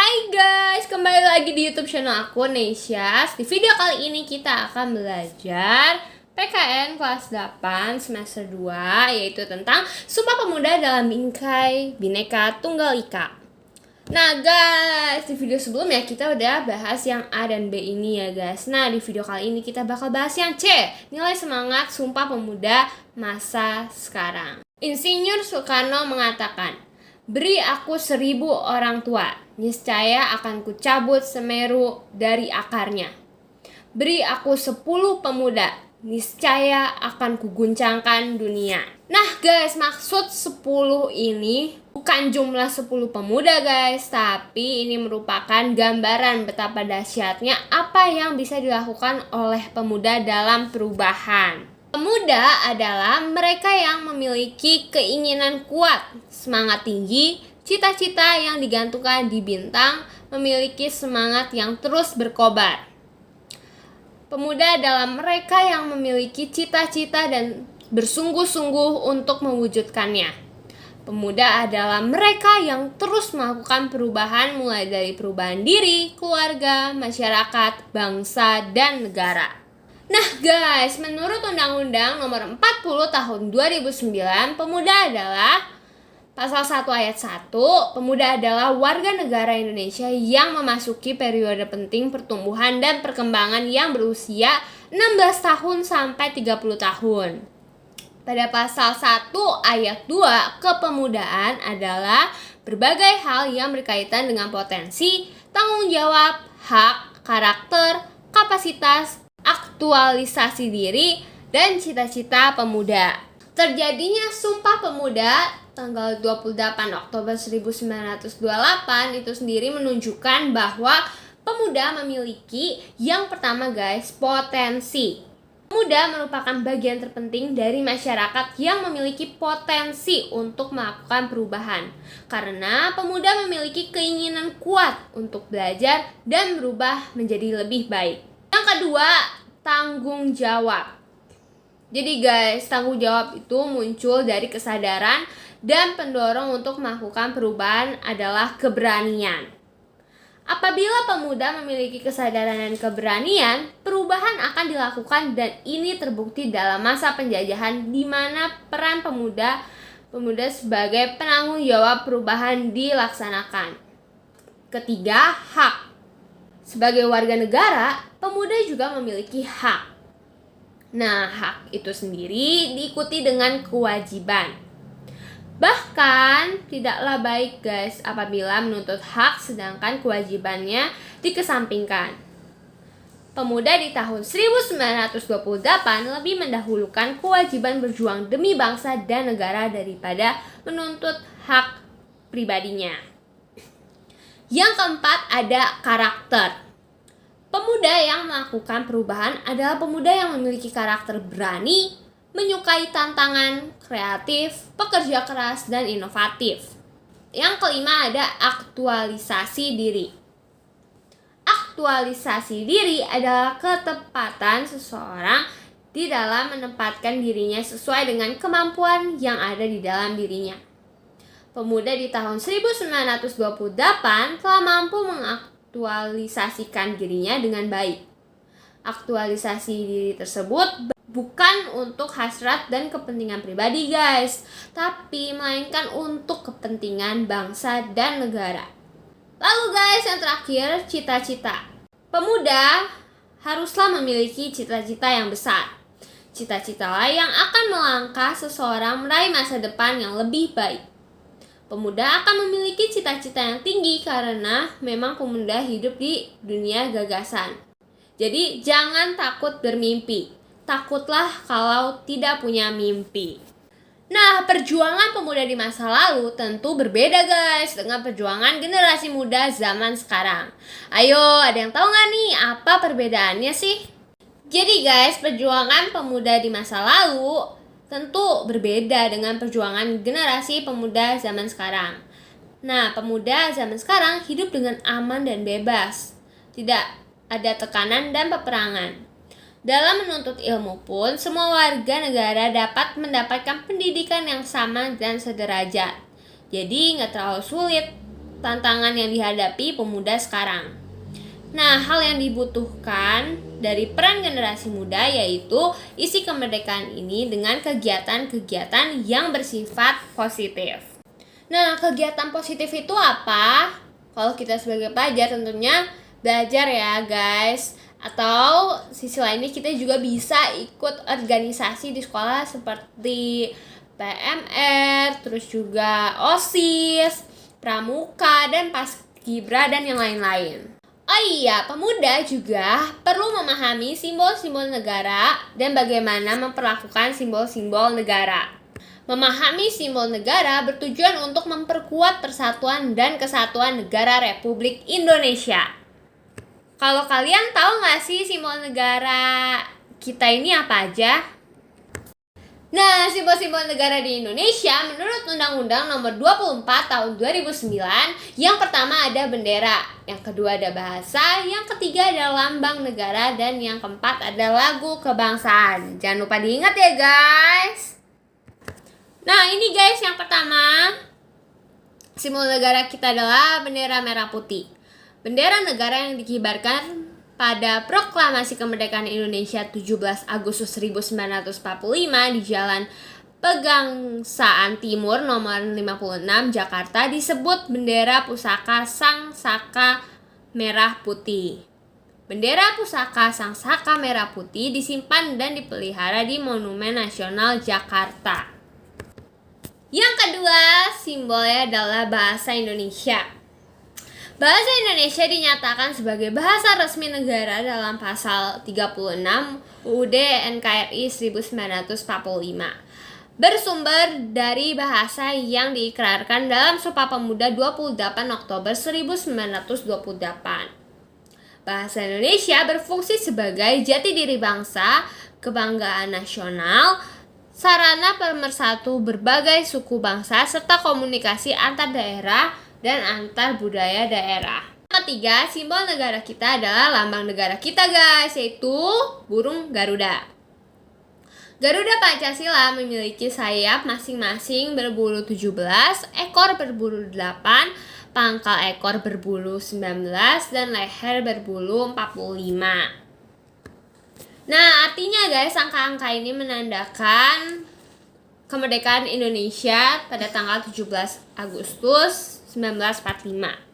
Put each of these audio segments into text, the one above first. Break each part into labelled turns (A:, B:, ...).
A: Hai guys, kembali lagi di YouTube channel aku, Nesias. Di video kali ini kita akan belajar PKN kelas 8 semester 2, yaitu tentang Sumpah Pemuda dalam Bingkai Bhinneka Tunggal Ika. Nah guys, di video sebelumnya kita udah bahas yang A dan B ini ya guys. Nah di video kali ini kita bakal bahas yang C, nilai semangat Sumpah Pemuda masa sekarang. Insinyur Soekarno mengatakan, "Beri aku 1000 orang tua, niscaya akan kucabut Semeru dari akarnya. Beri aku 10 pemuda, niscaya akan kuguncangkan dunia." Nah guys, maksud 10 ini bukan jumlah 10 pemuda guys, tapi ini merupakan gambaran betapa dahsyatnya apa yang bisa dilakukan oleh pemuda dalam perubahan. Pemuda adalah mereka yang memiliki keinginan kuat, semangat tinggi, cita-cita yang digantungkan di bintang, memiliki semangat yang terus berkobar. Pemuda adalah mereka yang memiliki cita-cita dan bersungguh-sungguh untuk mewujudkannya. Pemuda adalah mereka yang terus melakukan perubahan mulai dari perubahan diri, keluarga, masyarakat, bangsa, dan negara. Nah guys, menurut Undang-Undang Nomor 40 Tahun 2009, pemuda adalah Pasal 1 Ayat 1, pemuda adalah warga negara Indonesia yang memasuki periode penting pertumbuhan dan perkembangan yang berusia 16 tahun sampai 30 tahun. Pada pasal 1 ayat 2, kepemudaan adalah berbagai hal yang berkaitan dengan potensi, tanggung jawab, hak, karakter, kapasitas, aktualisasi diri, dan cita-cita pemuda. Terjadinya Sumpah Pemuda tanggal 28 Oktober 1928 itu sendiri menunjukkan bahwa pemuda memiliki yang pertama guys, potensi. Pemuda merupakan bagian terpenting dari masyarakat yang memiliki potensi untuk melakukan perubahan, karena pemuda memiliki keinginan kuat untuk belajar dan berubah menjadi lebih baik. Yang kedua, tanggung jawab. Jadi guys, tanggung jawab itu muncul dari kesadaran dan pendorong untuk melakukan perubahan adalah keberanian. Apabila pemuda memiliki kesadaran dan keberanian, perubahan akan dilakukan, dan ini terbukti dalam masa penjajahan di mana peran pemuda sebagai penanggung jawab perubahan dilaksanakan. Ketiga, hak. Sebagai warga negara, pemuda juga memiliki hak. Nah, hak itu sendiri diikuti dengan kewajiban. Bahkan, tidaklah baik guys apabila menuntut hak sedangkan kewajibannya dikesampingkan. Pemuda di tahun 1928 lebih mendahulukan kewajiban berjuang demi bangsa dan negara daripada menuntut hak pribadinya. Yang keempat, ada karakter. Pemuda yang melakukan perubahan adalah pemuda yang memiliki karakter berani, menyukai tantangan, kreatif, pekerja keras, dan inovatif. Yang kelima, ada aktualisasi diri. Aktualisasi diri adalah ketepatan seseorang di dalam menempatkan dirinya sesuai dengan kemampuan yang ada di dalam dirinya. Pemuda di tahun 1928 telah mampu mengaktualisasikan dirinya dengan baik. Aktualisasi diri tersebut bukan untuk hasrat dan kepentingan pribadi guys, tapi melainkan untuk kepentingan bangsa dan negara. Lalu guys, yang terakhir, cita-cita. Pemuda haruslah memiliki cita-cita yang besar. Cita-cita yang akan melangkah seseorang meraih masa depan yang lebih baik. Pemuda akan memiliki cita-cita yang tinggi karena memang pemuda hidup di dunia gagasan. Jadi jangan takut bermimpi. Takutlah kalau tidak punya mimpi. Nah, perjuangan pemuda di masa lalu tentu berbeda guys dengan perjuangan generasi muda zaman sekarang. Ayo, ada yang tahu nggak nih apa perbedaannya sih? Jadi guys, perjuangan pemuda di masa lalu tentu berbeda dengan perjuangan generasi pemuda zaman sekarang. Nah, pemuda zaman sekarang hidup dengan aman dan bebas. Tidak ada tekanan dan peperangan. Dalam menuntut ilmu pun, semua warga negara dapat mendapatkan pendidikan yang sama dan sederajat. Jadi nggak terlalu sulit. tantangan yang dihadapi pemuda sekarang. Nah, hal yang dibutuhkan dari peran generasi muda yaitu isi kemerdekaan ini dengan kegiatan-kegiatan yang bersifat positif. Nah, kegiatan positif itu apa? Kalau kita sebagai pelajar tentunya belajar ya guys. Atau sisi lainnya kita juga bisa ikut organisasi di sekolah seperti PMR, terus juga OSIS, Pramuka, dan Paskibra, dan yang lain-lain. Oh iya, pemuda juga perlu memahami simbol-simbol negara dan bagaimana memperlakukan simbol-simbol negara. Memahami simbol negara bertujuan untuk memperkuat persatuan dan kesatuan negara Republik Indonesia. Kalau kalian tahu nggak sih simbol negara kita ini apa aja? Nah, simbol-simbol negara di Indonesia menurut Undang-Undang Nomor 24 Tahun 2009, yang pertama ada bendera, yang kedua ada bahasa, yang ketiga ada lambang negara, dan yang keempat ada lagu kebangsaan. Jangan lupa diingat ya guys. Nah, ini guys yang pertama, simbol negara kita adalah bendera merah putih. Bendera negara yang dikibarkan pada Proklamasi Kemerdekaan Indonesia 17 Agustus 1945 di Jalan Pegangsaan Timur nomor 56 Jakarta disebut bendera pusaka Sang Saka Merah Putih. Bendera pusaka Sang Saka Merah Putih disimpan dan dipelihara di Monumen Nasional Jakarta. Yang kedua, simbolnya adalah bahasa Indonesia. Bahasa Indonesia dinyatakan sebagai bahasa resmi negara dalam pasal 36 UUD NKRI 1945. Bersumber dari bahasa yang diikrarkan dalam Sumpah Pemuda 28 Oktober 1928. Bahasa Indonesia berfungsi sebagai jati diri bangsa, kebanggaan nasional, sarana pemersatu berbagai suku bangsa, serta komunikasi antar daerah dan antar budaya daerah. Ketiga, simbol negara kita adalah lambang negara kita guys, yaitu burung Garuda. Garuda Pancasila memiliki sayap masing-masing berbulu 17, ekor berbulu 8, pangkal ekor berbulu 19, dan leher berbulu 45. Nah, artinya guys, angka-angka ini menandakan kemerdekaan Indonesia pada tanggal 17 Agustus 1945.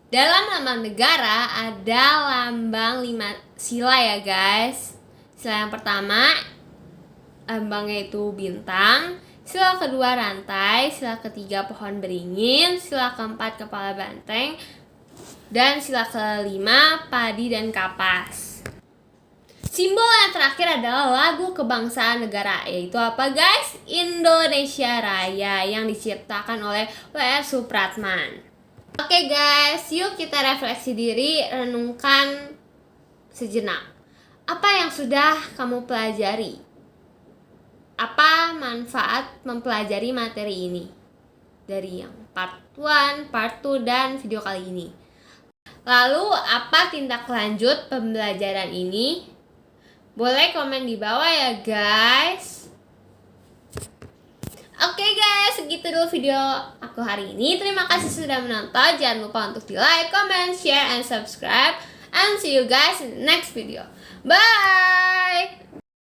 A: Dalam lambang negara ada lambang 5 sila ya guys. Sila yang pertama lambangnya itu bintang, sila kedua rantai, sila ketiga pohon beringin, sila keempat kepala banteng, dan sila kelima padi dan kapas. Simbol yang terakhir adalah lagu kebangsaan negara, yaitu apa guys? Indonesia Raya yang diciptakan oleh W.R. Supratman. Oke guys, yuk kita refleksi diri, renungkan sejenak. Apa yang sudah kamu pelajari? Apa manfaat mempelajari materi ini? Dari yang part 1, part 2, dan video kali ini. Lalu, apa tindak lanjut pembelajaran ini? Boleh komen di bawah ya guys. Oke guys, segitu dulu video aku hari ini. Terima kasih sudah menonton. Jangan lupa untuk di like, comment, share, and subscribe. And see you guys in the next video. Bye!